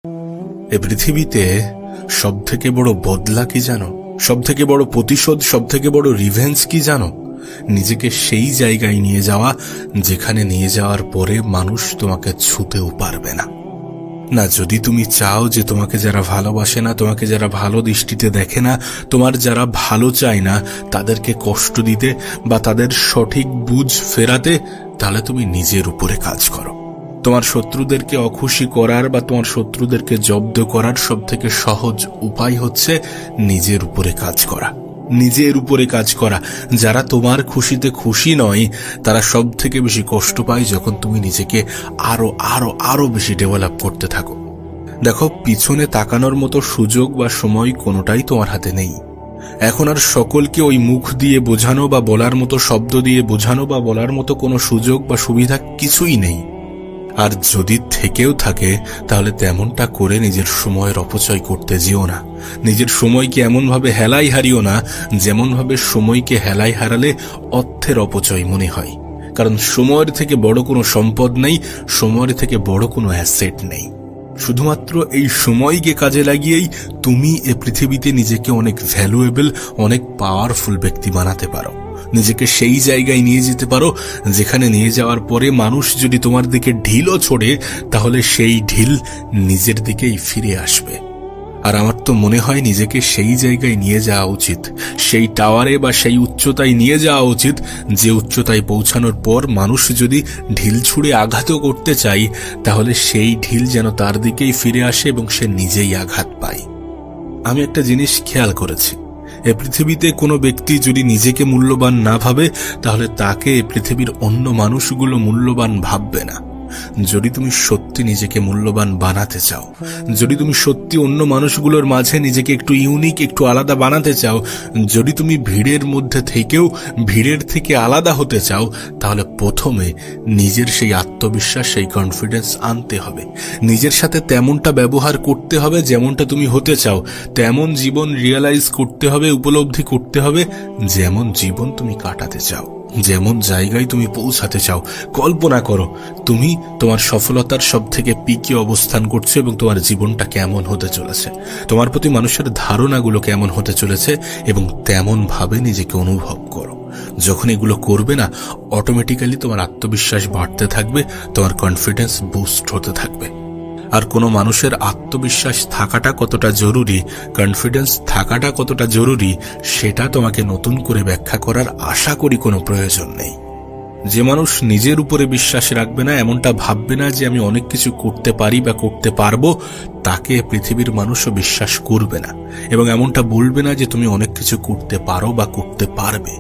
এ পৃথিবীতে সব থেকে বড় বদলা কি জানো? সব থেকে বড় প্রতিশোধ, সব থেকে বড় রিভেঞ্জ কি জানো? নিজেকে সেই জায়গায় নিয়ে যাওয়া যেখানে নিয়ে যাওয়ার পরে মানুষ তোমাকে ছুঁতেও পারবে না। না, যদি তুমি চাও যে তোমাকে যারা ভালোবাসে না, তোমাকে যারা ভালো দৃষ্টিতে দেখে না, তোমার যারা ভালো চায় না তাদেরকে কষ্ট দিতে বা তাদের সঠিক বুঝ ফেরাতে, তাহলে তুমি নিজের উপরে কাজ করো। তোমার শত্রুদেরকে অখুশি করার বা তোমার শত্রুদেরকে জব্দ করার সব থেকে সহজ উপায় হচ্ছে নিজের উপরে কাজ করা। নিজের উপরে কাজ করা। যারা তোমার খুশিতে খুশি নয় তারা সব থেকে বেশি কষ্ট পায় যখন তুমি নিজেকে আরো আরো আরো বেশি ডেভেলপ করতে থাকো। দেখো, পিছনে তাকানোর মতো সুযোগ বা সময় কোনোটাই তোমার হাতে নেই। এখন আর সকলকে ওই মুখ দিয়ে বোঝানো বা বলার মতো, শব্দ দিয়ে বোঝানো বা বলার মতো কোনো সুযোগ বা সুবিধা কিছুই নেই। আর যদি থেকেও থাকে তাহলে তেমনটা করে নিজের সময়ের অপচয় করতে যেও না। নিজের সময়কে এমনভাবে হেলাই হারিও না যেমনভাবে সময়কে হেলাই হারালে অর্থের অপচয় মনে হয়। কারণ সময়ের থেকে বড় কোনো সম্পদ নেই, সময়ের থেকে বড় কোনো অ্যাসেট নেই। শুধুমাত্র এই সময়কে কাজে লাগিয়েই তুমি এ পৃথিবীতে নিজেকে অনেক ভ্যালুয়েবল, অনেক পাওয়ারফুল ব্যক্তি বানাতে পারো। নিজেকে সেই জায়গায় নিয়ে যেতে পারো যেখানে নিয়ে যাওয়ার পরে মানুষ যদি তোমার দিকে ঢিলও ছোড়ে তাহলে সেই ঢিল নিজের দিকেই ফিরে আসবে। আর আমার তো মনে হয় নিজেকে সেই জায়গায় নিয়ে যাওয়া উচিত, সেই টাওয়ারে বা সেই উচ্চতায় নিয়ে যাওয়া উচিত যে উচ্চতায় পৌঁছানোর পর মানুষ যদি ঢিল ছুঁড়ে আঘাতও করতে চায় তাহলে সেই ঢিল যেন তার দিকেই ফিরে আসে এবং সে নিজেই আঘাত পায়। আমি একটা জিনিস খেয়াল করেছি, এ পৃথিবীতে কোনো ব্যক্তি যদি নিজেকে মূল্যবান না ভাবে তাহলে তাকে এ পৃথিবীর অন্য মানুষগুলো মূল্যবান ভাববে না। যদি তুমি সত্যি নিজেকে মূল্যবান বানাতে চাও, যদি তুমি সত্যি অন্য মানুষগুলোর মাঝে নিজেকে একটু ইউনিক, একটু আলাদা বানাতে চাও, যদি তুমি ভিড়ের মধ্যে থেকেও ভিড়ের থেকে আলাদা হতে চাও, তাহলে প্রথমে নিজের সেই আত্মবিশ্বাস, সেই কনফিডেন্স আনতে হবে। নিজের সাথে তেমনটা ব্যবহার করতে হবে যেমনটা তুমি হতে চাও, তেমন জীবন রিয়েলাইজ করতে হবে, উপলব্ধি করতে হবে যেমন জীবন তুমি কাটাতে চাও, যেমন জায়গায় তুমি পৌঁছাতে চাও। কল্পনা করো তুমি তোমার সফলতার সব থেকে পিকে অবস্থান করছো এবং তোমার জীবনটা কেমন হতে চলেছে, তোমার প্রতি মানুষের ধারণাগুলো কেমন হতে চলেছে, এবং তেমন ভাবে নিজেকে অনুভব করো। যখন এগুলো করবে না, অটোমেটিক্যালি তোমার আত্মবিশ্বাস বাড়তে থাকবে, তোমার কনফিডেন্স বুস্ট হতে থাকবে। আর কোনো মানুষের আত্মবিশ্বাস থাকাটা কতটা জরুরি, কনফিডেন্স থাকাটা কতটা জরুরি, সেটা তোমাকে নতুন করে ব্যাখ্যা করার আশা করি কোনো প্রয়োজন নেই। যে মানুষ নিজের উপরে বিশ্বাস রাখবে না, এমনটা ভাববে না যে আমি অনেক কিছু করতে পারি বা করতে পারবো, তাকে পৃথিবীর মানুষও বিশ্বাস করবে না এবং এমনটা বলবে না যে তুমি অনেক কিছু করতে পারো বা করতে পারবে।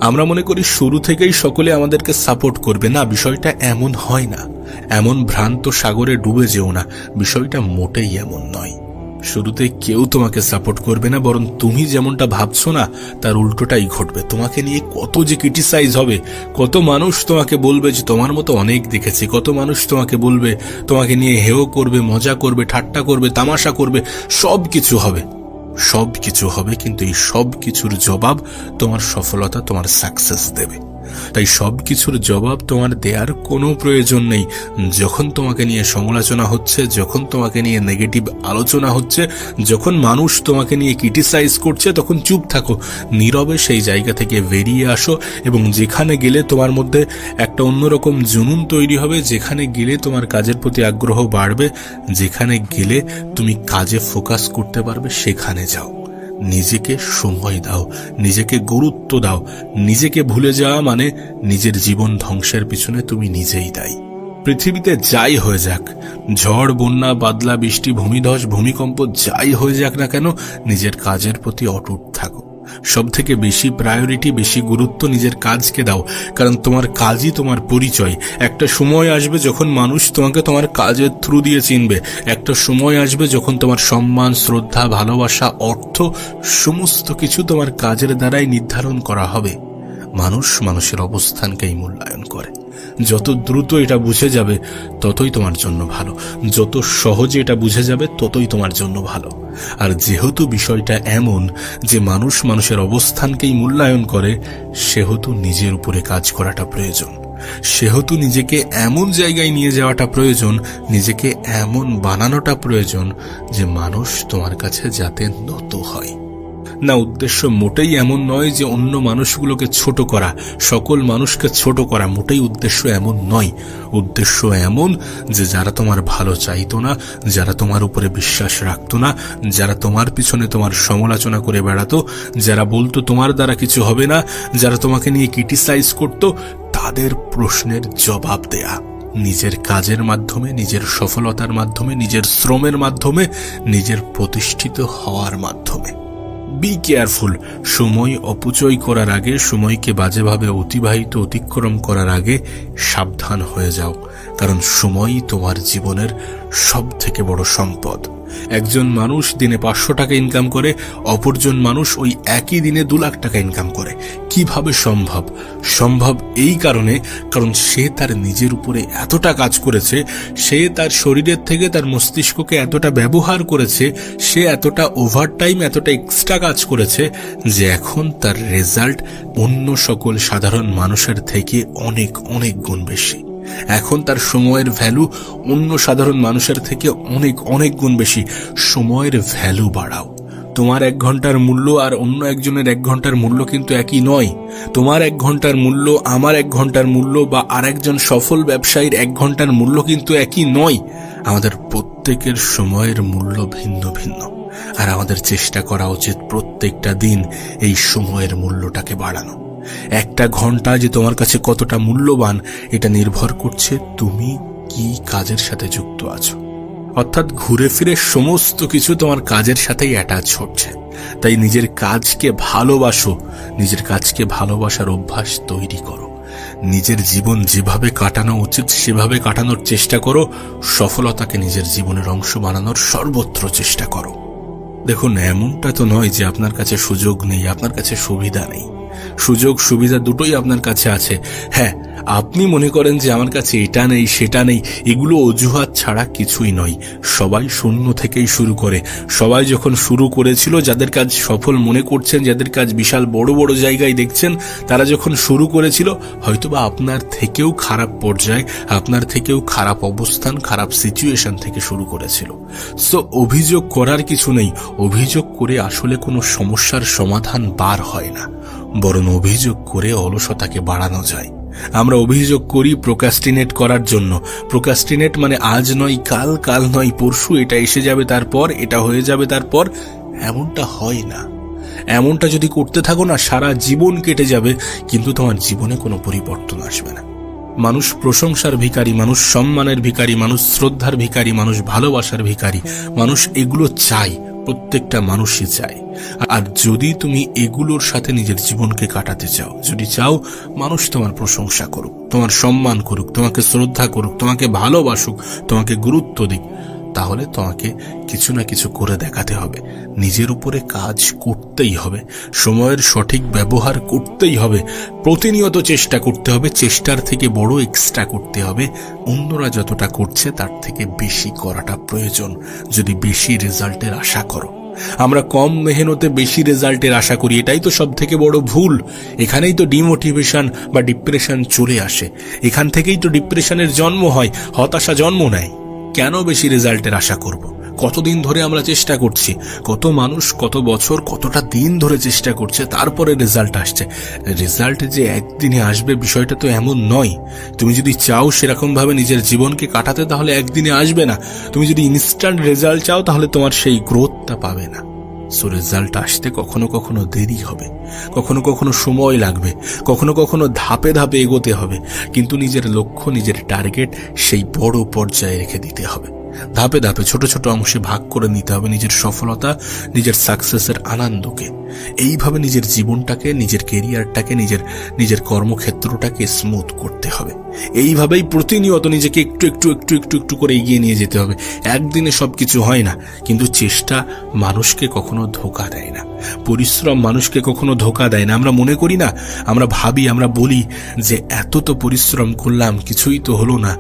আমরা মনে করি শুরু থেকেই সকলে আমাদেরকে সাপোর্ট করবে। না, বিষয়টা এমন হয় না। এমন ভ্রান্ত সাগরে ডুবে যেও না, বিষয়টা মোটেই এমন নয়। শুরুতে কেউ তোমাকে সাপোর্ট করবে না, বরং তুমি যেমনটা ভাবছো না তার উল্টোটাই ঘটবে। তোমাকে নিয়ে কত যে ক্রিটিসাইজ হবে, কত মানুষ তোমাকে বলবে যে তোমার মতো অনেক দেখেছি, কত মানুষ তোমাকে বলবে, তোমাকে নিয়ে হেয় করবে, মজা করবে, ঠাট্টা করবে, তামাশা করবে, সব কিছু হবে, সব কিছু হবে। কিন্তু এই সব কিছুর জবাব তোমার সফলতা, তোমার সাকসেস দেবে। তাই সব কিছুর জবাব তোমার দেওয়ার কোনো প্রয়োজন নেই। যখন তোমাকে নিয়ে সমালোচনা হচ্ছে, যখন তোমাকে নিয়ে নেগেটিভ আলোচনা হচ্ছে, যখন মানুষ তোমাকে নিয়ে ক্রিটিসাইজ করছে, তখন চুপ থাকো, নীরবে সেই জায়গা থেকে বেরিয়ে আসো এবং যেখানে গেলে তোমার মধ্যে একটা অন্যরকম জুনুন তৈরি হবে, যেখানে গেলে তোমার কাজের প্রতি আগ্রহ বাড়বে, যেখানে গেলে তুমি কাজে ফোকাস করতে পারবে, সেখানে যাও। নিজেকে সময় দাও, নিজেকে গুরুত্ব দাও। নিজেকে ভুলে যাওয়া মানে নিজের জীবন ধ্বংসের পিছনে তুমি নিজেই দায়ী। পৃথিবীতে যাই হয়ে যাক, ঝড়, বন্যা, বাদলা, বৃষ্টি, ভূমিধস, ভূমিকম্প, যাই হয়ে যাক না কেন, নিজের কাজের প্রতি অটুট থাকো। সব থেকে বেশি প্রায়োরিটি, বেশি গুরুত্ব নিজের কাজকে দাও, কারণ তোমার কাজই তোমার পরিচয়। একটা সময় আসবে যখন মানুষ তোমাকে তোমার কাজের থ্রু দিয়ে চিনবে। একটা সময় আসবে যখন তোমার সম্মান, শ্রদ্ধা, ভালোবাসা, অর্থ সমস্ত কিছু তোমার কাজের দ্বারাই নির্ধারণ করা হবে। মানুষ মানুষের অবস্থানকেই মূল্যায়ন করে। যত দ্রুত এটা বুঝে যাবে ততই তোমার জন্য ভালো, যত সহজে এটা বুঝে যাবে ততই তোমার জন্য ভালো। আর যেহেতু বিষয়টা এমন যে মানুষ মানুষের অবস্থানকেই মূল্যায়ন করে, সেহেতু নিজের উপরে কাজ করাটা প্রয়োজন। সেহেতু নিজেকে এমন জায়গায় নিয়ে যাওয়াটা প্রয়োজন, নিজেকে এমন বানানোটা প্রয়োজন যে মানুষ তোমার কাছে যাতে নত হয়। না, উদ্দেশ্য মোটেই এমন নয় যে অন্য মানুষগুলোকে ছোট করা, সকল মানুষকে ছোট করা, মোটেই উদ্দেশ্য এমন নয়। উদ্দেশ্য এমন যে যারা তোমার ভালো চাইতো না, যারা তোমার উপরে বিশ্বাস রাখতো না, যারা তোমার পিছনে তোমার সমালোচনা করে বেড়াতো, যারা বলতো তোমার দ্বারা কিছু হবে না, যারা তোমাকে নিয়ে ক্রিটিসাইজ করতো, তাদের প্রশ্নের জবাব দেয়া নিজের কাজের মাধ্যমে, নিজের সফলতার মাধ্যমে, নিজের শ্রমের মাধ্যমে, নিজের প্রতিষ্ঠিত হওয়ার মাধ্যমে। Be careful. সময় অপচয় করার আগে, সময়কে বাজেভাবে অতিক্রম করার আগে সাবধান হয়ে যাও, কারণ সময়ই তোমার জীবনের সব থেকে বড় সম্পদ। একজন মানুষ দিনে 500 টাকা ইনকাম করে, অপরজন মানুষ ওই একই দিনে 2 লাখ টাকা ইনকাম করে। কিভাবে সম্ভব? সম্ভব এই কারণে, কারণ সে তার নিজের উপরে এতটা কাজ করেছে, সে তার শরীরের থেকে তার মস্তিষ্ককে এতটা ব্যবহার করেছে, সে এতটা ওভারটাইম, এতটা এক্সট্রা কাজ করেছে যে এখন তার রেজাল্ট অন্য সকল সাধারণ মানুষের থেকে অনেক অনেক গুণ বেশি। এখন তার সময়ের ভ্যালু অন্য সাধারণ মানুষের থেকে অনেক অনেক গুণ বেশি। সময়ের ভ্যালু বাড়াও। তোমার 1 ঘন্টার মূল্য আর অন্য একজনের 1 ঘন্টার মূল্য কিন্তু একই নয়। তোমার 1 ঘন্টার মূল্য, আমার 1 ঘন্টার মূল্য, বা আরেকজন সফল ব্যবসায়ীর 1 ঘন্টার মূল্য কিন্তু একই নয়। আমাদের প্রত্যেকের সময়ের মূল্য ভিন্ন ভিন্ন, আর আমাদের চেষ্টা করা উচিত প্রত্যেকটা দিন এই সময়ের মূল্যটাকে বাড়ানো। 1টা ঘন্টা যে তোমার কাছে কতটা মূল্যবান, এটা নির্ভর করছে তুমি কি কাজের সাথে যুক্ত আছো। অর্থাৎ ঘুরে ফিরে সমস্ত কিছু তোমার কাজের সাথেই অ্যাটাচ হচ্ছে। তাই নিজের কাজকে ভালোবাসো, নিজের কাজকে ভালোবাসার অভ্যাস তৈরি করো। নিজের জীবন যেভাবে কাটানো উচিত সেভাবে কাটানোর চেষ্টা করো। সফলতাকে নিজের জীবনের অংশ বানানোর সর্বত্র চেষ্টা করো। দেখুন, এমনটা তো নয় যে আপনার কাছে সুযোগ নেই, আপনার কাছে সুবিধা নেই। সুযোগ সুবিধা দুটোই আপনার কাছে আছে। হ্যাঁ, আপনি মনে করেন যে আমার কাছে এটা নেই সেটা নেই, এগুলো অজুহাত ছাড়া কিছুই নয়। সবাই শূন্য থেকেই শুরু করে। সবাই যখন শুরু করেছিল, যাদের কাজ সফল মনে করছেন, যাদের কাজ বিশাল বড় বড় জায়গায় দেখছেন, তারা যখন শুরু করেছিল হয়তোবা আপনার থেকেও খারাপ পর্যায়ে, আপনার থেকেও খারাপ অবস্থান, খারাপ সিচুয়েশন থেকে শুরু করেছিল। সো অভিযোগ করার কিছু নেই। অভিযোগ করে আসলে কোনো সমস্যার সমাধান বার হয় না, বরং অভিযোগ করে অলসতাকে বাড়ানো যায়। আমরা অভিযোগ করি প্রোক্রাস্টিনেট করার জন্য। প্রোক্রাস্টিনেট মানে আজ নয় কাল, কাল নয় পরশু, এটা এসে যাবে তারপর, এটা হয়ে যাবে তারপর। এমনটা হয় না। এমনটা যদি করতে থাকো না, সারা জীবন কেটে যাবে, কিন্তু তোমার জীবনে কোনো পরিবর্তন আসবে না। মানুষ প্রশংসার ভিখারি, মানুষ সম্মানের ভিখারি, মানুষ শ্রদ্ধার ভিখারি, মানুষ ভালোবাসার ভিখারি। মানুষ এগুলো চায়, প্রত্যেকটা মানুষই চায়। আর যদি তুমি এগুলোর সাথে নিজের জীবনকে কাটাতে চাও, যদি চাও মানুষ তোমার প্রশংসা করুক, তোমার সম্মান করুক, তোমাকে শ্রদ্ধা করুক, তোমাকে ভালোবাসুক, তোমাকে গুরুত্ব দিক, তাহলে তোমাকে কিছু না কিছু করে দেখাতে হবে। নিজের উপরে কাজ করতেই হবে, সময়ের সঠিক ব্যবহার করতেই হবে, প্রতিনিয়ত চেষ্টা করতে হবে। চেষ্টার থেকে বড় এক্সট্রা করতে হবে। অন্যরা যতটা করছে তার থেকে বেশি করাটা প্রয়োজন যদি বেশি রেজাল্টের আশা করো। আমরা কম মেহনতে বেশি রেজাল্টের আশা করি, এটাই তো সব থেকে বড় ভুল। এখানেই তো ডিমোটিভেশন বা ডিপ্রেশন চলে আসে। এখান থেকেই তো ডিপ্রেশনের জন্ম হয়, হতাশা জন্ম নেয়। কেন বেশি রেজাল্টের আশা করব? কতদিন ধরে আমরা চেষ্টা করছি, কত মানুষ কত বছর কতটা দিন ধরে চেষ্টা করছে, তারপরে রেজাল্ট আসছে। রেজাল্ট যে একদিনে আসবে বিষয়টা তো এমন নয়। তুমি যদি চাও সেরকম ভাবে নিজের জীবনকে কাটাতে, তাহলে একদিনে আসবে না। তুমি যদি ইনস্ট্যান্ট রেজাল্ট চাও, তাহলে তোমার সেই গ্রোথটা পাবে না। সো রেজাল্ট আসতে কখনো কখনো দেরি হবে, কখনো কখনো সময় লাগবে, কখনো কখনো ধাপে ধাপে এগোতে হবে, কিন্তু নিজের লক্ষ্য, নিজের টার্গেট সেই বড় পর্যায়ে রেখে দিতে হবে। ধাপে ধাপে ছোট ছোট অংশে ভাগ করে নিতে হবে নিজের সফলতা, নিজের সাকসেসের আনন্দকে। এইভাবে নিজের জীবনটাকে, নিজের কেরিয়ারটাকে, নিজের কর্মক্ষেত্রটাকে স্মুথ করতে হবে। এইভাবেই প্রতিনিয়ত নিজেকে একটু একটু একটু একটু একটু করে এগিয়ে নিয়ে যেতে হবে। একদিনে সবকিছু হয় না, কিন্তু চেষ্টা মানুষকে কখনো ধোঁকা দেয় না, পরিশ্রম মানুষকে কখনো ধোঁকা দেয় না। আমরা মনে করি না, আমরা ভাবি, আমরা বলি যে এত তো পরিশ্রম করলাম কিছুই তো হলো না,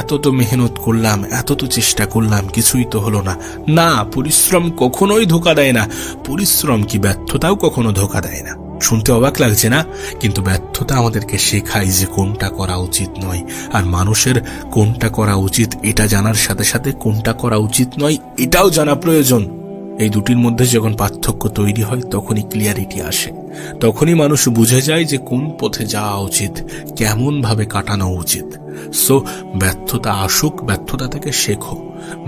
এত তো মেহনত করলাম, এত তো চেষ্টা করলাম কিছুই তো হলো না। না, পরিশ্রম কখনোই ধোঁকা দেয় না। পরিশ্রম কি ব্যর্থতাও কখনো ধোঁকা দেয় না। শুনতে অবাক লাগছে না? কিন্তু ব্যর্থতা আমাদেরকে শেখায় যে কোনটা করা উচিত নয়, আর মানুষের কোনটা করা উচিত এটা জানার সাথে সাথে কোনটা করা উচিত নয় এটাও জানা প্রয়োজন। এই দুটির মধ্যে যখন পার্থক্য তৈরি হয় তখনই ক্লিয়ারিটি আসে, তখনই মানুষ বুঝে যায় যে কোন পথে যাওয়া উচিত, কেমন ভাবে কাটানো উচিত। সো ব্যর্থতা আসুক, ব্যর্থতা থেকে শেখো।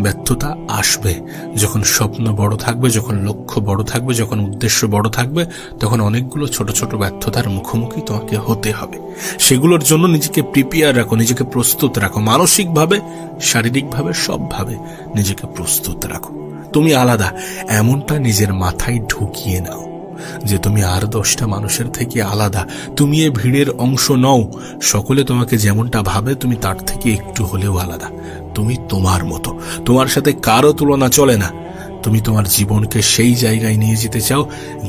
ব্যর্থতা আসবে যখন স্বপ্ন বড় থাকবে, যখন লক্ষ্য বড় থাকবে, যখন উদ্দেশ্য বড় থাকবে, তখন অনেকগুলো ছোট ছোট ব্যর্থতার মুখোমুখি তোমাকে হতে হবে। সেগুলোর জন্য নিজেকে প্রিপেয়ার রাখো, নিজেকে প্রস্তুত রাখো, মানসিকভাবে, শারীরিকভাবে, সবভাবে নিজেকে প্রস্তুত রাখো। তুমি আলাদা এমনটা নিজের মাথায় ঢুকিয়ে নাও যে তুমি আর 10টা মানুষের থেকে আলাদা। তুমি এ ভিড়ের অংশ নও। সকলে তোমাকে যেমনটা ভাবে তুমি তার থেকে একটু হলেও আলাদা। তুমি তোমার মতো, তোমার সাথে কারো তুলনা চলে না। তুমি তোমার জীবনকে সেই জায়গায় নিয়ে যেতে চাও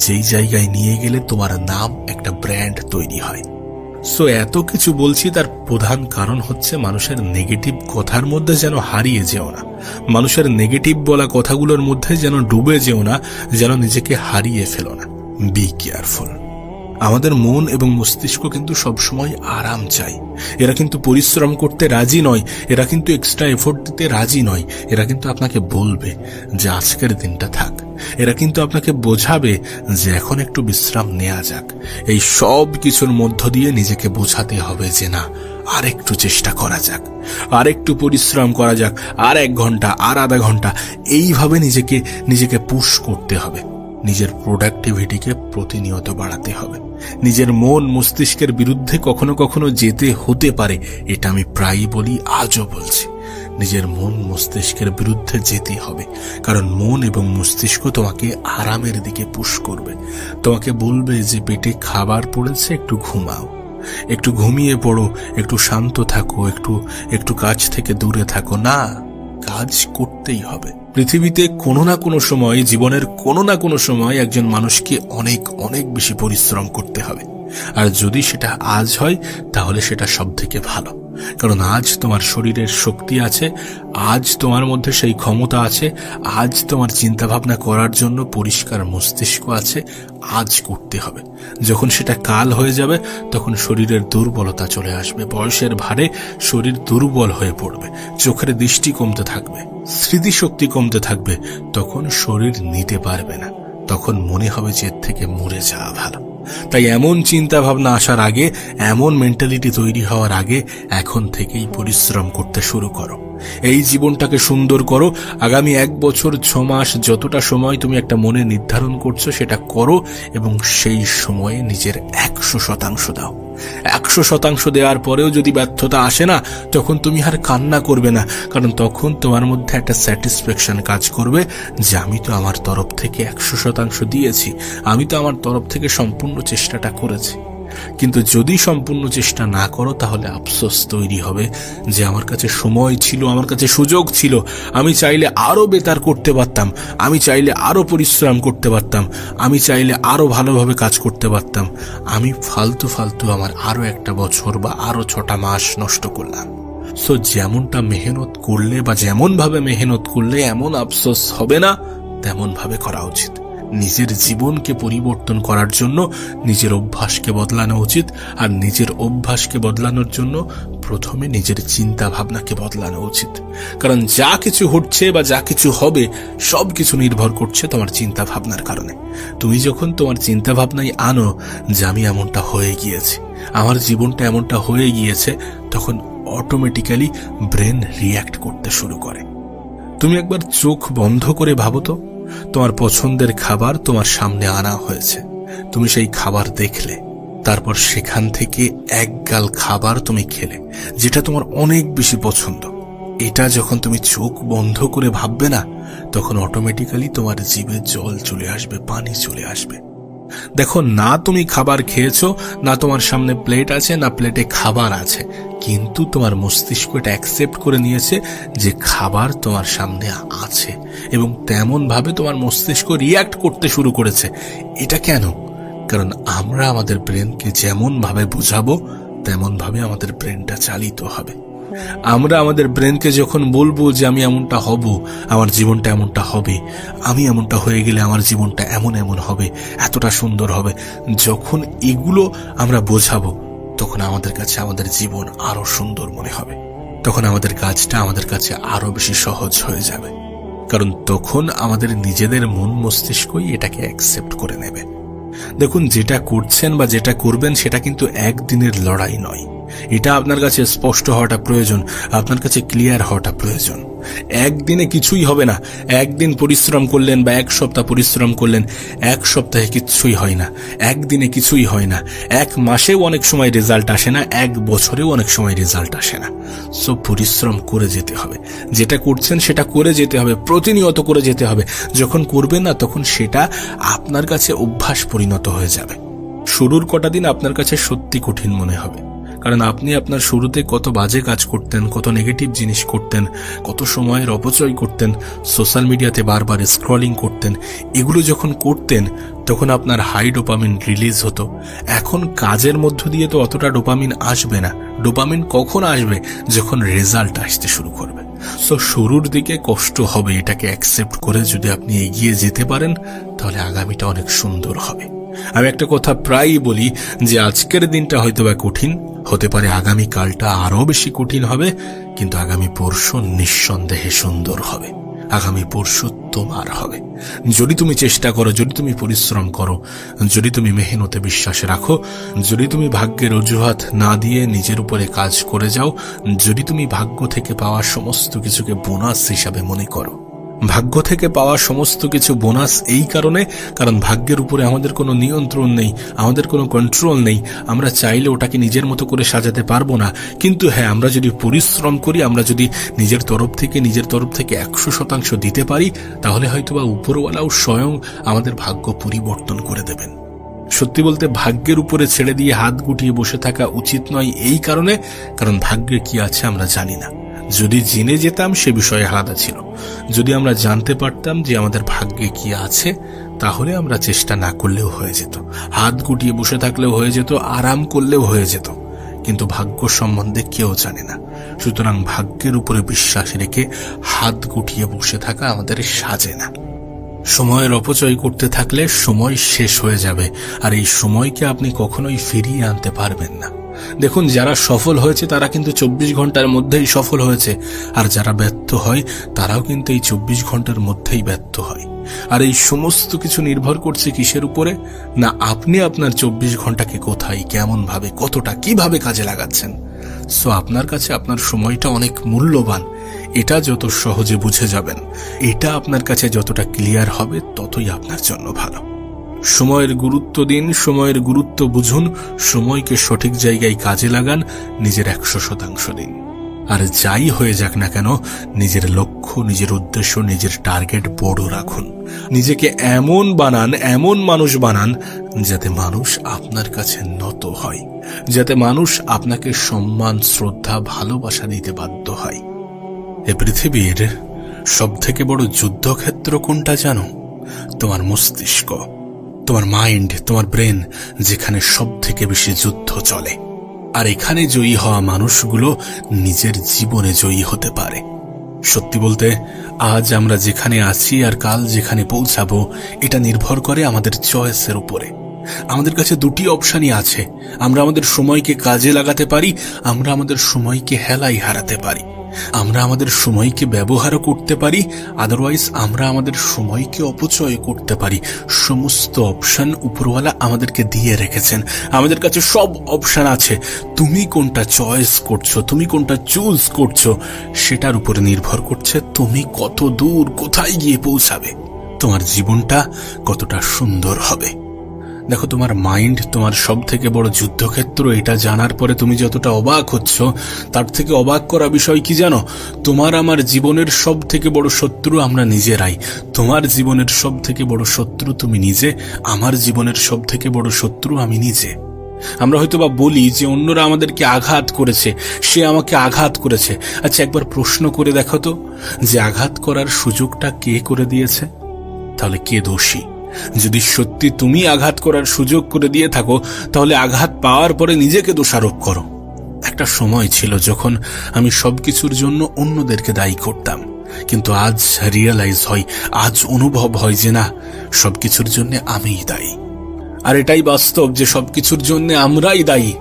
যেই জায়গায় নিয়ে গেলে তোমার নাম একটা ব্র্যান্ড তৈরি হয়। সো এত কিছু বলছি তার প্রধান কারণ হচ্ছে মানুষের নেগেটিভ কথার মধ্যে যেন হারিয়ে যেও না, মানুষের নেগেটিভ বলা কথাগুলোর মধ্যে যেন ডুবে যেও না, যেন নিজেকে হারিয়ে ফেলো না। Be careful. আমাদের মন এবং মস্তিষ্ক কিন্তু সবসময় আরাম চাই। এরা কিন্তু পরিশ্রম করতে রাজি নয়, এরা কিন্তু এক্সট্রা এফোর্ট দিতে রাজি নয়। এরা কিন্তু আপনাকে বলবে যে আজকের দিনটা থাক, এরা কিন্তু আপনাকে বোঝাবে যে এখন একটু বিশ্রাম নেওয়া যাক। এই সব কিছুর মধ্য দিয়ে নিজেকে বোঝাতে হবে যে না, আর একটু চেষ্টা করা যাক, আর একটু পরিশ্রম করা যাক, আর 1 ঘন্টা, আর আধা ঘন্টা, এইভাবে নিজেকে পুশ করতে হবে। নিজের প্রোডাক্টিভিটিকে প্রতিনিয়ত বাড়াতে হবে। নিজের মন মস্তিষ্কের বিরুদ্ধে কখনো কখনো যেতে হতে পারে, এটা আমি প্রায়ই বলি, আজও বলছি। নিজের মন মস্তিষ্কের বিরুদ্ধে যেতে হবে, কারণ মন এবং মস্তিষ্ক তোমাকে আরামের দিকে পুশ করবে। তোমাকে বলবে যে পেটে খাবার পড়েছে, একটু ঘুমাও, একটু ঘুমিয়ে পড়ো, একটু শান্ত থাকো, একটু কাজ থেকে দূরে থাকো। না, কাজ করতেই হবে। পৃথিবীতে কোনো না কোনো সময়, জীবনের কোনো না কোনো সময় একজন মানুষকে অনেক অনেক বেশি পরিশ্রম করতে হবে। আর যদি সেটা আজ হয় তাহলে সেটা সব থেকে ভালো, কারণ আজ তোমার শরীরের শক্তি আছে, আজ তোমার মধ্যে সেই ক্ষমতা আছে, আজ তোমার চিন্তা ভাবনা করার জন্য পরিষ্কার মস্তিষ্ক আছে। আজ করতে হবে। যখন সেটা কাল হয়ে যাবে তখন শরীরের দুর্বলতা চলে আসবে, বয়সের ভারে শরীর দুর্বল হয়ে পড়বে, চোখের দৃষ্টি কমতে থাকবে, স্মৃতিশক্তি কমতে থাকবে। তখন শরীর নিতে পারবে না, তখন মনে হবে যে এর থেকে মরে যাওয়া ভালো। তাই এমন চিন্তা ভাবনা আসার আগে, এমন মেন্টালিটি তৈরি হওয়ার আগে এখন থেকেই পরিশ্রম করতে শুরু করো। এই জীবনটাকে সুন্দর করো। আগামী 1 বছর 6 মাস যতটা সময় তুমি একটা মনে নির্ধারণ করছো সেটা করো, এবং সেই সময়ে নিজের 100% দাও। 100% দেওয়ার পরেও যদি ব্যর্থতা আসে না, তখন তুমি আর কান্না করবে না, কারণ তখন তোমার মধ্যে একটা স্যাটিসফ্যাকশন কাজ করবে যে আমি তো আমার তরফ থেকে 100% দিয়েছি, আমি তো আমার তরফ থেকে সম্পূর্ণ চেষ্টাটা করেছি। কিন্তু যদি সম্পূর্ণ চেষ্টা না করো তাহলে আফসোস তৈরি হবে যে আমার কাছে সময় ছিল, আমার কাছে সুযোগ ছিল, আমি চাইলে আরো বেটার করতে পারতাম, আমি চাইলে আরো পরিশ্রম করতে পারতাম, আমি চাইলে আরো ভালোভাবে কাজ করতে পারতাম, আমি ফালতু আমার আরো 1 বছর বা আরো 6টা মাস নষ্ট করলাম। সো যেমনটা মেহনত করলে বা যেমন ভাবে মেহনত করলে এমন আফসোস হবে না, তেমন ভাবে করা উচিত। নিজের জীবনকে পরিবর্তন করার জন্য নিজের অভ্যাসকে বদলানো উচিত, আর নিজের অভ্যাসকে বদলানোর জন্য প্রথমে নিজের চিন্তা ভাবনাকে বদলানো উচিত। কারণ যা কিছু হচ্ছে বা যা কিছু হবে সবকিছু নির্ভর করছে তোমার চিন্তা ভাবনার কারণে। তুমি যখন তোমার চিন্তা ভাবনায় আনো যে আমি এমনটা হয়ে গিয়েছি, আমার জীবনটা এমনটা হয়ে গিয়েছে, তখন অটোমেটিক্যালি ব্রেন রিঅ্যাক্ট করতে শুরু করে। তুমি একবার চোখ বন্ধ করে ভাবো তো, তোমার পছন্দের খাবার তোমার সামনে আনা হয়েছে, তুমি সেই খাবার দেখলে, তারপর সেখান থেকে 1 গাল খাবার তুমি খেলে যেটা তোমার অনেক বেশি পছন্দ। এটা যখন তুমি চোখ বন্ধ করে ভাববে না, তখন অটোমেটিক্যালি তোমার জিভে জল চলে আসবে, পানি চলে আসবে। দেখো, না তুমি খাবার খেয়েছো, না তোমার সামনে প্লেট আছে, না প্লেটে খাবার আছে, কিন্তু তোমার মস্তিষ্ক এটা অ্যাকসেপ্ট করে নিয়েছে যে খাবার তোমার সামনে আছে, এবং তেমন ভাবে তোমার মস্তিষ্ক রিঅ্যাক্ট করতে শুরু করেছে। এটা কেন? কারণ আমরা আমাদের ব্রেনকে যেমন ভাবে বোঝাবো তেমন ভাবে আমাদের ব্রেনটা চালিত হবে। আমরা আমাদের ব্রেনকে যখন বলবো যে আমি এমনটা হব, আমার জীবনটা এমনটা হবে, আমি এমনটা হয়ে গেলে আমার জীবনটা এমন এমন হবে, এতটা সুন্দর হবে, যখন এগুলো আমরা বোঝাবো তখন আমাদের কাছে আমাদের জীবন আরো সুন্দর মনে হবে। তখন আমাদের কাজটা আমাদের কাছে আরো বেশি সহজ হয়ে যাবে, কারণ তখন আমাদের নিজেদের মন মস্তিষ্কই এটাকে অ্যাকসেপ্ট করে নেবে। দেখুন, যেটা করছেন বা যেটা করবেন সেটা কিন্তু একদিনের লড়াই নয়। এটা আপনার কাছে স্পষ্ট হওয়াটা প্রয়োজন, আপনার কাছে ক্লিয়ার হওয়াটা প্রয়োজন। একদিনে কিছুই হবে না। একদিন পরিশ্রম করলেন বা এক সপ্তাহ পরিশ্রম করলেন, এক সপ্তাহে কিছুই হয় না, একদিনে কিছুই হয় না, এক মাসেও অনেক সময় রেজাল্ট আসে না, এক বছরেও অনেক সময় রেজাল্ট আসে না। সো পরিশ্রম করে যেতে হবে, যেটা করছেন সেটা করে যেতে হবে, প্রতিনিয়ত করে যেতে হবে। যখন করবেন না তখন সেটা আপনার কাছে অভ্যাস পরিণত হয়ে যাবে। শুরুর কটা দিন আপনার কাছে সত্যি কঠিন মনে হবে, কারণ আপনি আপনার শুরুতে কত বাজে কাজ করতেন, কত নেগেটিভ জিনিস করতেন, কত সময়ের অপচয় করতেন, সোশ্যাল মিডিয়াতে বারবার স্ক্রলিং করতেন। এগুলো যখন করতেন তখন আপনার হাই ডোপামিন রিলিজ হতো। এখন কাজের মধ্য দিয়ে তো অতটা ডোপামিন আসবে না। ডোপামিন কখন আসবে? যখন রেজাল্ট আসতে শুরু করবে। সো শুরুর দিকে কষ্ট হবে, এটাকে অ্যাকসেপ্ট করে যদি আপনি এগিয়ে যেতে পারেন তাহলে আগামীটা অনেক সুন্দর হবে। আমি একটা কথা প্রায়ই বলি যে আজকের দিনটা হয়তো বা কঠিন, হতে পারে আগামী কালটা আরো বেশি কঠিন হবে, কিন্তু আগামী পরশু নিঃসন্দেহে সুন্দর হবে। আগামী পরশু তোমার হবে যদি তুমি চেষ্টা করো, যদি তুমি পরিশ্রম করো, যদি তুমি মেহনতে বিশ্বাস রাখো, যদি তুমি ভাগ্যের অজুহাত না দিয়ে নিজের উপরে কাজ করে যাও, যদি তুমি ভাগ্য থেকে পাওয়া সমস্ত কিছুকে বোনাস হিসাবে মনে করো। ভাগ্য থেকে পাওয়া সমস্ত কিছু বোনাস এই কারণে, কারণ ভাগ্যের উপরে আমাদের কোনো নিয়ন্ত্রণ নেই, আমাদের কোনো কন্ট্রোল নেই। আমরা চাইলে ওটাকে নিজের মতো করে সাজাতে পারবো না। কিন্তু হ্যাঁ, আমরা যদি পরিশ্রম করি, আমরা যদি নিজের তরফ থেকে 100% দিতে পারি, তাহলে হয়তোবা উপরওয়ালাও স্বয়ং আমাদের ভাগ্য পরিবর্তন করে দেবেন। সত্যি বলতে ভাগ্যের উপরে ছেড়ে দিয়ে হাত গুটিয়ে বসে থাকা উচিত নয় এই কারণে, কারণ ভাগ্যে কি আছে আমরা জানি না। যদি জেনে যেতাম সে বিষয়ে আলাদা ছিল। যদি আমরা জানতে পারতাম যে আমাদের ভাগ্যে কি আছে, তাহলে আমরা চেষ্টা না করলেও হয়ে যেত, হাত গুটিয়ে বসে থাকলেও হয়ে যেত, আরাম করলেও হয়ে যেত। কিন্তু ভাগ্য সম্বন্ধে কেউ জানে না। সুতরাং ভাগ্যের উপরে বিশ্বাস রেখে হাত গুটিয়ে বসে থাকা আমাদের সাজে না। সময়ের অপচয় করতে থাকলে সময় শেষ হয়ে যাবে, আর এই সময়কে আপনি কখনোই ফিরিয়ে আনতে পারবেন না। দেখুন, যারা সফল হয়েছে তারা কিন্তু 24 ঘন্টার মধ্যেই সফল হয়েছে, আর যারা ব্যর্থ হয় তারাও কিন্তু এই 24 ঘন্টার মধ্যেই ব্যর্থ হয়। আর এই সমস্ত কিছু নির্ভর করছে কিসের উপরে? না, আপনি আপনার 24 ঘন্টাকে কোথায়, কেমন ভাবে, কতটা, কিভাবে কাজে লাগাচ্ছেন। সো আপনার কাছে আপনার সময়টা অনেক মূল্যবান। এটা যত সহজে বুঝে যাবেন, এটা আপনার কাছে যতটা ক্লিয়ার হবে, ততই আপনার জন্য ভালো। সময়ের গুরুত্ব দিন, সময়ের গুরুত্ব বুঝুন, সময়কে সঠিক জায়গায় কাজে লাগান, নিজের 100% দিন। আর যাই হয়ে যাক না কেন, নিজের লক্ষ্য, নিজের উদ্দেশ্য, নিজের টার্গেট বড় রাখুন। নিজেকে এমন বানান, এমন মানুষ বানান যাতে মানুষ আপনার কাছে নত হয়, যাতে মানুষ আপনাকে সম্মান, শ্রদ্ধা, ভালোবাসা দিতে বাধ্য হয়। এ পৃথিবীর সবথেকে বড় যুদ্ধক্ষেত্র কোনটা জানো? তোমার মস্তিষ্ক, তোমার মাইন্ড, তোমার ব্রেন, যেখানে সব থেকে বেশি যুদ্ধ চলে। আর এখানে জয়ী হওয়া মানুষগুলো নিজের জীবনে জয়ী হতে পারে। সত্যি বলতে, আজ আমরা যেখানে আছি আর কাল যেখানে পৌঁছাবো, এটা নির্ভর করে আমাদের চয়েসের উপরে। আমাদের কাছে দুটি অপশনই আছে। আমরা আমাদের সময়কে কাজে লাগাতে পারি, আমরা আমাদের সময়কে হেলায় হারাতে পারি। আমরা আমাদের সময়কে ব্যবহারও করতে পারি, আদারওয়াইজ আমরা আমাদের সময়কে অপচয় করতে পারি। সমস্ত অপশন উপরওয়ালা আমাদেরকে দিয়ে রেখেছেন, আমাদের কাছে সব অপশন আছে। তুমি কোনটা চয়েস করছো, তুমি কোনটা চুজ করছো, সেটার উপরে নির্ভর করছে তুমি কত দূর, কোথায় গিয়ে পৌঁছাবে, তোমার জীবনটা কতটা সুন্দর হবে। দেখো, তোমার মাইন্ড তোমার সব থেকে বড় যুদ্ধক্ষেত্র। এটা জানার পরে তুমি যতটা অবাক হচ্ছ, তার থেকে অবাক করা বিষয় কি জানো? তোমার আমার জীবনের সব থেকে বড় শত্রু আমরা নিজেরাই। তোমার জীবনের সব থেকে বড় শত্রু তুমি নিজে, আমার জীবনের সব থেকে বড় শত্রু আমি নিজে। আমরা হয়তো বা বলি যে অন্যরা আমাদেরকে আঘাত করেছে, সে আমাকে আঘাত করেছে। আচ্ছা, একবার প্রশ্ন করে দেখো তো, যে আঘাত করার সুযোগটা কে করে দিয়েছে? তাহলে কে দোষী? যদি সত্যি তুমি আঘাত করার সুযোগ করে দিয়ে থাকো, তাহলে আঘাত পাওয়ার পরে নিজেকে দোষারোপ করো। একটা সময় ছিল যখন আমি সবকিছুর জন্য অন্যদেরকে দায়ী করতাম, কিন্তু আজ রিয়েলাইজ হয়, আজ অনুভব হয় যে না, সবকিছুর জন্য আমিই দায়ী। আর এটাই বাস্তব যে সবকিছুর জন্য আমরাই দায়ী।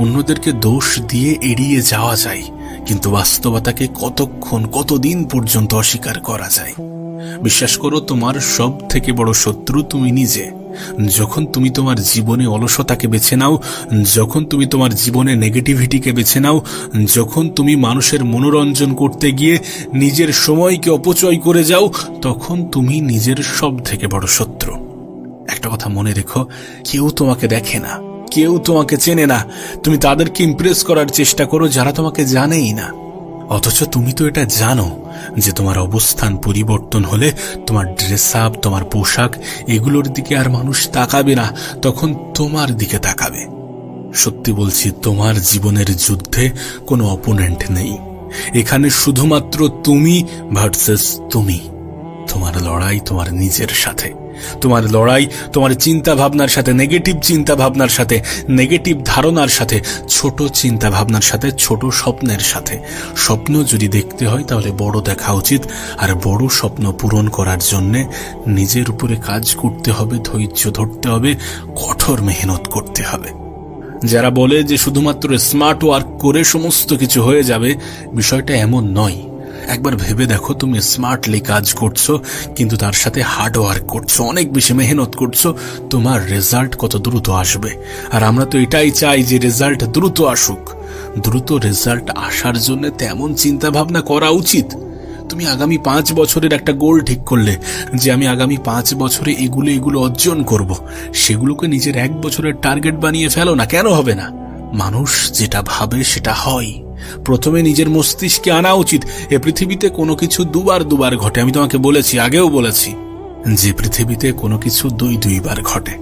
অন্যদেরকে দোষ দিয়ে এড়িয়ে যাওয়া যায়, কিন্তু বাস্তবতাকে কতদিন পর্যন্ত অস্বীকার করা যায়? বিশ্বাস করো, তোমার সব থেকে বড় শত্রু তুমি নিজে। যখন তুমি তোমার জীবনে অলসতাকে বেছে নাও, যখন তুমি তোমার জীবনে নেগেটিভিটিকে বেছে নাও, যখন তুমি মানুষের মনোরঞ্জন করতে গিয়ে নিজের সময়কে অপচয় করে যাও, তখন তুমি নিজের সব থেকে বড় শত্রু। একটা কথা মনে রেখো, কেউ তোমাকে দেখে না, কেউ তোমাকে চেনে না। তুমি তাদেরকে ইমপ্রেস করার চেষ্টা করো যারা তোমাকে জানেই না। অথচ তুমি তো এটা জানো যে তোমার অবস্থান পরিবর্তন হলে তোমার ড্রেস আপ, তোমার পোশাক, এগুলোর দিকে আর মানুষ তাকাবে না, তখন তোমার দিকে তাকাবে। সত্যি বলছি, তোমার জীবনের যুদ্ধে কোনো অপোনেন্ট নেই। এখানে শুধুমাত্র তুমি ভার্সেস তুমি। তোমার লড়াই তোমার নিজের সাথে, তোমার লড়াই তোমার চিন্তা ভাবনার সাথে, নেগেটিভ চিন্তা ভাবনার সাথে, নেগেটিভ ধারণার সাথে, ছোট চিন্তা ভাবনার সাথে, ছোট স্বপ্নের সাথে। স্বপ্ন যদি দেখতে হয় তাহলে বড় দেখা উচিত, আর বড় স্বপ্ন পূরণ করার জন্য নিজের উপরে কাজ করতে হবে, ধৈর্য ধরতে হবে, কঠোর মেহনত করতে হবে। যারা বলে যে শুধুমাত্র স্মার্ট ওয়ার্ক করে সমস্ত কিছু হয়ে যাবে, বিষয়টা এমন নয়। একবার ভেবে দেখো, তুমি স্মার্টলি কাজ করছো, কিন্তু তার সাথে হার্ড ওয়ার্ক করছো, অনেক বেশি মেহনত করছো, তোমার রেজাল্ট কত দ্রুত আসবে। আর আমরা তো এটাই চাই যে রেজাল্ট দ্রুত আসুক। দ্রুত রেজাল্ট আসার জন্য তেমন চিন্তা ভাবনা করা উচিত। তুমি আগামী 5 বছরের একটা গোল ঠিক করলে যে আমি আগামী 5 বছরে এগুলো অর্জন করব, সেগুলোকে নিজের 1 বছরের টার্গেট বানিয়ে ফেলো না। কেন হবে না? মানুষ যেটা ভাবে সেটা হয়। প্রথমে নিজের মস্তিষ্কে আনা উচিত। এ পৃথিবীতে কোনো কিছু দুবার ঘটে। আমি তোমাকে বলেছি, আগেও বলেছি, যে পৃথিবীতে কোনো কিছু দুইবার ঘটে।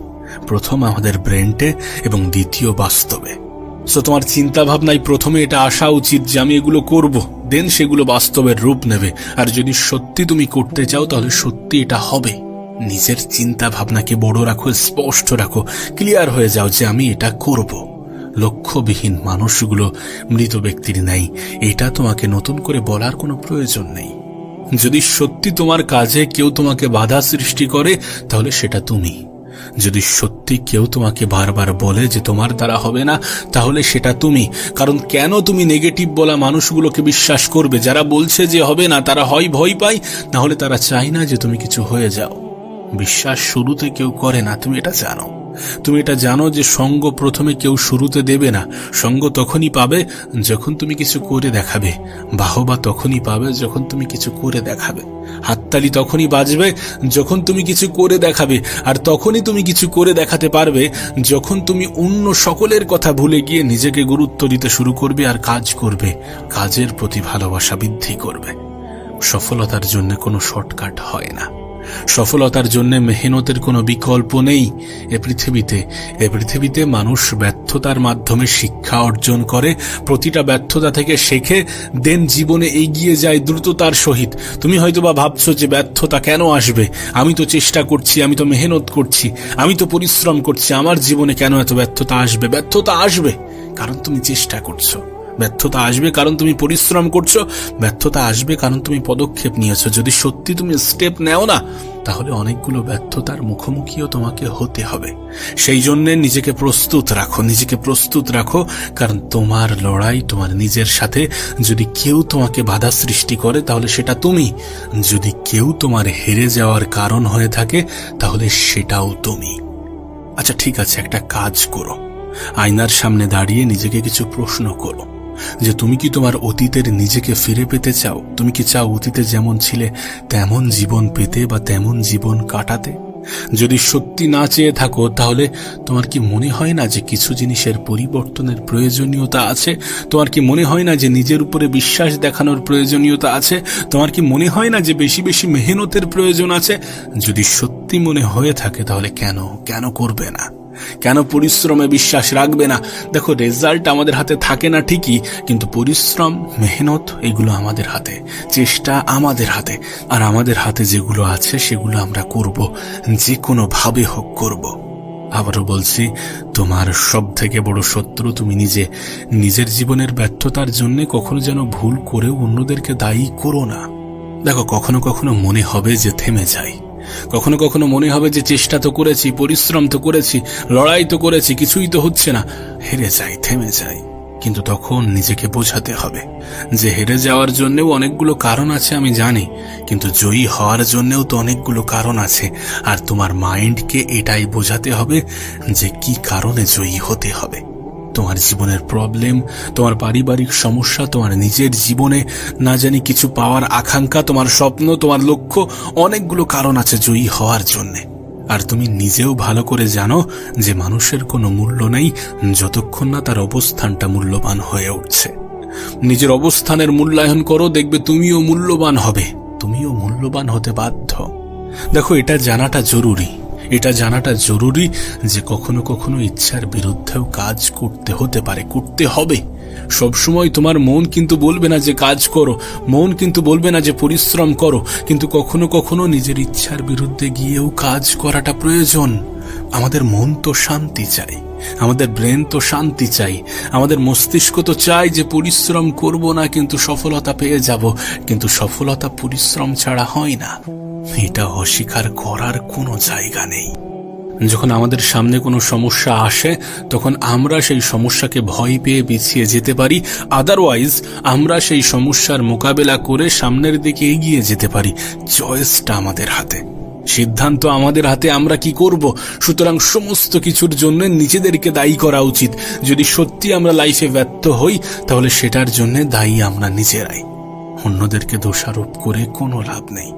প্রথম আমাদের ব্রেনটে এবং দ্বিতীয় বাস্তবে। সো তোমার চিন্তা ভাবনায় প্রথমে এটা আসা উচিত যে আমি এগুলো করব, দেন সেগুলো বাস্তবের রূপ নেবে। আর যদি সত্যি তুমি করতে চাও তাহলে সত্যি এটা হবে। নিজের চিন্তা ভাবনাকে বড় রাখো, স্পষ্ট রাখো, ক্লিয়ার হয়ে যাও যে আমি এটা করব। লক্ষ্যবিহীন মানুষগুলো মৃত ব্যক্তির নাই, এটা তোমাকে নতুন করে বলার কোনো প্রয়োজন নেই। যদি সত্যি তোমার কাজে কেউ তোমাকে বাধা সৃষ্টি করে তাহলে সেটা তুমি। যদি সত্যি কেউ তোমাকে বারবার বলে যে তোমার দ্বারা হবে না, তাহলে সেটা তুমি। কারণ কেন তুমি নেগেটিভ বলা মানুষগুলোকে বিশ্বাস করবে? যারা বলছে যে হবে না, তারা হয় ভয় পায়, না হলে তারা চায় না যে তুমি কিছু হয়ে যাও। বিশ্বাস শুরুতে কেউ করে না, তুমি এটা জানো। তুমি এটা জানো যে সঙ্গ প্রথমে কেউ শুরুতে দেবে না। সঙ্গ তখনই পাবে যখন তুমি কিছু করে দেখাবে, বাহবা তখনই পাবে যখন তুমি কিছু করে দেখাবে, হাততালি তখনই বাজবে যখন তুমি কিছু করে দেখাবে। আর তখনই তুমি কিছু করে দেখাতে পারবে যখন তুমি অন্য সকলের কথা ভুলে গিয়ে নিজেকে গুরুত্ব দিতে শুরু করবে আর কাজ করবে, কাজের প্রতি ভালোবাসা বৃদ্ধি করবে। সফলতার জন্য কোনো শর্টকাট হয় না, সফলতার জন্য মেহনতের কোনো বিকল্প নেই। এ পৃথিবীতে মানুষ ব্যর্থতার মাধ্যমে শিক্ষা অর্জন করে, প্রতিটা ব্যর্থতা থেকে শেখে, দেন জীবনে এগিয়ে যায় দ্রুততার সহিত। তুমি হয়তোবা ভাবছো যে ব্যর্থতা কেন আসবে, আমি তো চেষ্টা করছি, আমি তো মেহনত করছি, আমি তো পরিশ্রম করছি, আমার জীবনে কেন এত ব্যর্থতা আসবে? ব্যর্থতা আসবে কারণ তুমি চেষ্টা করছো, ব্যর্থতা আসবে কারণ তুমি পরিশ্রম করছো, ব্যর্থতা আসবে কারণ তুমি পদক্ষেপ নিয়েছো। যদি সত্যি তুমি স্টেপ নেও না, তাহলে অনেকগুলো ব্যর্থতার মুখোমুখিও তোমাকে হতে হবে। সেই জন্য নিজেকে প্রস্তুত রাখো, কারণ তোমার লড়াই তোমার নিজের সাথে। যদি কেউ তোমাকে বাধা সৃষ্টি করে তাহলে সেটা তুমি। যদি কেউ তোমার হেরে যাওয়ার কারণ হয়ে থাকে তাহলে সেটাও তুমি। আচ্ছা ঠিক আছে, একটা কাজ করো, আয়নার সামনে দাঁড়িয়ে নিজেকে কিছু প্রশ্ন করো যে তুমি কি তোমার অতীতের নিজেকে ফিরে পেতে চাও? তুমি কি চাও অতীতে যেমন ছিলে তেমন জীবন পেতে বা তেমন জীবন কাটাতে? যদি সত্যি না চেয়ে থাকো তাহলে তোমার কি মনে হয় না যে কিছু জিনিসের পরিবর্তনের প্রয়োজনীয়তা আছে? তোমার কি মনে হয় না যে নিজের উপরে বিশ্বাস দেখানোর প্রয়োজনীয়তা আছে? তোমার কি মনে হয় না যে বেশি বেশি মেহনতের প্রয়োজন আছে? যদি সত্যি মনে হয়ে থাকে তাহলে কেন করবে না? কেন পরিশ্রমে বিশ্বাস রাখবে না? দেখো, রেজাল্ট আমাদের হাতে থাকে না ঠিকই, কিন্তু পরিশ্রম, মেহনত এগুলো আমাদের হাতে, চেষ্টা আমাদের হাতে। আর আমাদের হাতে যেগুলো আছে সেগুলো আমরা করব, যে কোনো ভাবে হোক করব। আবারও বলছি, তোমার সব থেকে বড় শত্রু তুমি নিজে। নিজের জীবনের ব্যর্থতার জন্য কখনো যেন ভুল করেও অন্যদেরকে দায়ী করো না। দেখো, কখনো কখনো মনে হবে যে থেমে যাই, কখনো কখনো মনে হবে যে চেষ্টা তো করেছি, পরিশ্রম তো করেছি, লড়াই তো করেছি, কিছুই তো হচ্ছে না, হেরে যাই, থেমে যাই। কিন্তু তখন নিজেকে বোঝাতে হবে যে হেরে যাওয়ার জন্যও অনেকগুলো কারণ আছে, আমি জানি, কিন্তু জয়ী হওয়ার জন্যও তো অনেকগুলো কারণ আছে। আর তোমার মাইন্ডকে এটাই বোঝাতে হবে যে কি কারণে জয়ী হতে হবে। তোমার জীবনের প্রবলেম, তোমার পারিবারিক সমস্যা, তোমার নিজের জীবনে না জানি কিছু পাওয়ার আকাঙ্ক্ষা, তোমার স্বপ্ন, তোমার লক্ষ্য, অনেকগুলো কারণ আছে জয়ী হওয়ার জন্যে। আর তুমি নিজেও ভালো করে জানো যে মানুষের কোনো মূল্য নেই যতক্ষণ না তার অবস্থানটা মূল্যবান হয়ে উঠছে। নিজের অবস্থানের মূল্যায়ন করো, দেখবে তুমিও মূল্যবান হবে, তুমিও মূল্যবান হতে বাধ্য। দেখো, এটা জানাটা জরুরি, এটা জানাটা জরুরি যে কখনো কখনো ইচ্ছার বিরুদ্ধেও কাজ করতে হতে পারে, করতে হবে। সবসময় তোমার মন কিন্তু বলবে না যে কাজ করো, মন কিন্তু বলবে না যে পরিশ্রম করো, কিন্তু কখনো কখনো নিজের ইচ্ছার বিরুদ্ধে গিয়েও কাজ করাটা প্রয়োজন। আমাদের মন তো শান্তি চাই, আমাদের ব্রেন তো শান্তি চাই, আমাদের মস্তিষ্ক তো চাই যে পরিশ্রম করব না কিন্তু সফলতা পেয়ে যাব, কিন্তু সফলতা পরিশ্রম ছাড়া হয় না। এটা অস্বীকার করার কোনো জায়গা নেই। যখন আমাদের সামনে কোনো সমস্যা আসে তখন আমরা সেই সমস্যাকে ভয় পেয়ে পিছিয়ে যেতে পারি, আদারওয়াইজ আমরা সেই সমস্যার মোকাবেলা করে সামনের দিকে এগিয়ে যেতে পারি। চয়েসটা আমাদের হাতে, সিদ্ধান্ত আমাদের হাতে, আমরা কি করব। সুতরাং সমস্ত কিছুর জন্য নিজেদেরকে দায়ী করা উচিত। যদি সত্যি আমরা লাইফে ব্যর্থ হই তাহলে সেটার জন্য দায়ী আমরা নিজেরাই। অন্যদেরকে দোষারোপ করে কোনো লাভ নেই।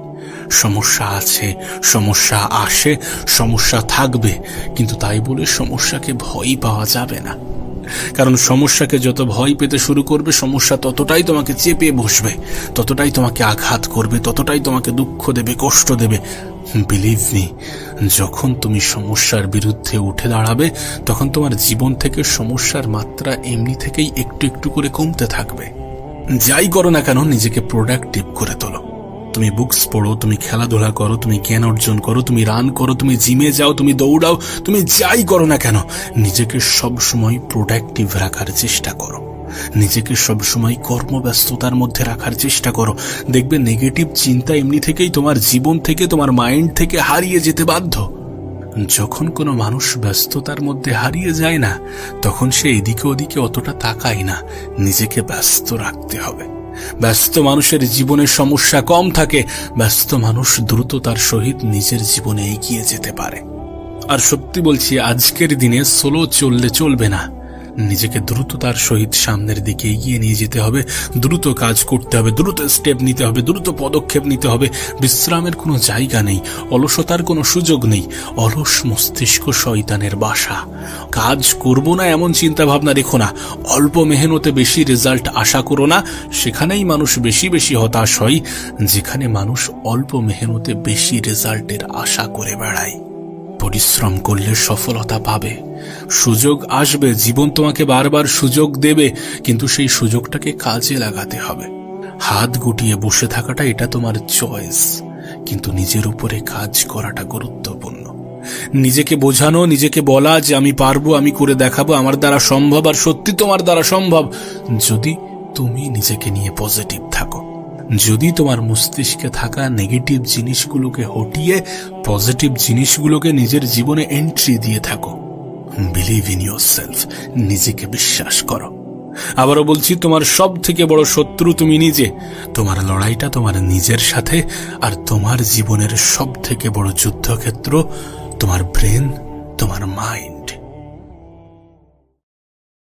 সমস্যা আছে, সমস্যা আসে, সমস্যা থাকবে, কিন্তু তাই বলে সমস্যাকে ভয় পাওয়া যাবে না। কারণ সমস্যাকে যত ভয় পেতে শুরু করবে, সমস্যা ততটাই তোমাকে চেপে বসবে, ততটাই তোমাকে আঘাত করবে, ততটাই তোমাকে দুঃখ দেবে, কষ্ট দেবে। বিলিভ মি, যখন তুমি সমস্যার বিরুদ্ধে উঠে দাঁড়াবে তখন তোমার জীবন থেকে সমস্যার মাত্রা এমনি থেকেই একটু একটু করে কমতে থাকবে। যাই করো না কেন, নিজেকে প্রোডাক্টিভ করে তোলো। তুমি বুকস পড়ো, তুমি খেলাধুলা করো, তুমি জ্ঞান অর্জন করো, তুমি রান করো, তুমি জিমে যাও, তুমি দৌড়াও, তুমি যাই করো না কেন, নিজেকে সবসময় প্রোডাক্টিভ রাখার চেষ্টা করো। নিজেকে সবসময় কর্মব্যস্ততার মধ্যে রাখার চেষ্টা করো। দেখবে নেগেটিভ চিন্তা এমনি থেকেই তোমার জীবন থেকে, তোমার মাইন্ড থেকে হারিয়ে যেতে বাধ্য। যখন কোনো মানুষ ব্যস্ততার মধ্যে হারিয়ে যায় না তখন সে এদিকে ওদিকে অতটা তাকায় না। নিজেকে ব্যস্ত রাখতে হবে। ব্যস্ত মানুষের জীবনে সমস্যা কম থাকে, ব্যস্ত মানুষ দ্রুততার সহিত নিজের জীবনে এগিয়ে যেতে পারে। আর সত্যি বলছি, আজকের দিনে স্লো চললে চলবে না। নিজেকে দ্রুততার সহিত সামনের দিকে এগিয়ে নিয়ে যেতে হবে, দ্রুত কাজ করতে হবে, দ্রুত স্টেপ নিতে হবে, দ্রুত পদক্ষেপ নিতে হবে। বিশ্রামের কোনো জায়গা নেই, অলসতার কোনো সুযোগ নেই। অলস মস্তিষ্ক শয়তানের বাসা। কাজ করব না এমন চিন্তা ভাবনা রেখো না। অল্প মেহনতে বেশি রেজাল্ট আশা করো না। সেখানেই মানুষ বেশি বেশি হতাশ হয়, যেখানে মানুষ অল্প মেহনতে বেশি রেজাল্টের আশা করে বেড়ায়। পরিশ্রম করলে সফলতা পাবে, সুযোগ আসবে, জীবন তোমাকে বারবার সুযোগ দেবে, কিন্তু সেই সুযোগটাকে কাজে লাগাতে হবে। হাত গুটিয়ে বসে থাকাটা এটা তোমার চয়েস, কিন্তু নিজের উপরে কাজ করাটা গুরুত্বপূর্ণ। নিজেকে বোঝানো, নিজেকে বলা যে আমি পারবো, আমি করে দেখাবো, আমার দ্বারা সম্ভব। আর সত্যি তোমার দ্বারা সম্ভব যদি তুমি নিজেকে নিয়ে পজিটিভ থাকো, যদি তোমার মস্তিষ্কে থাকা নেগেটিভ জিনিসগুলোকে হটিয়ে পজিটিভ জিনিসগুলোকে নিজের জীবনে এন্ট্রি দিয়ে থাকো। বিলিভ ইন ইয়োরসেলফ, নিজেকে বিশ্বাস করো। আবারও বলছি, তোমার সব থেকে বড় শত্রু তুমি নিজে। তোমার লড়াইটা তোমার নিজের সাথে, আর তোমার জীবনের সব থেকে বড় যুদ্ধক্ষেত্র তোমার ব্রেন, তোমার মাইন্ড।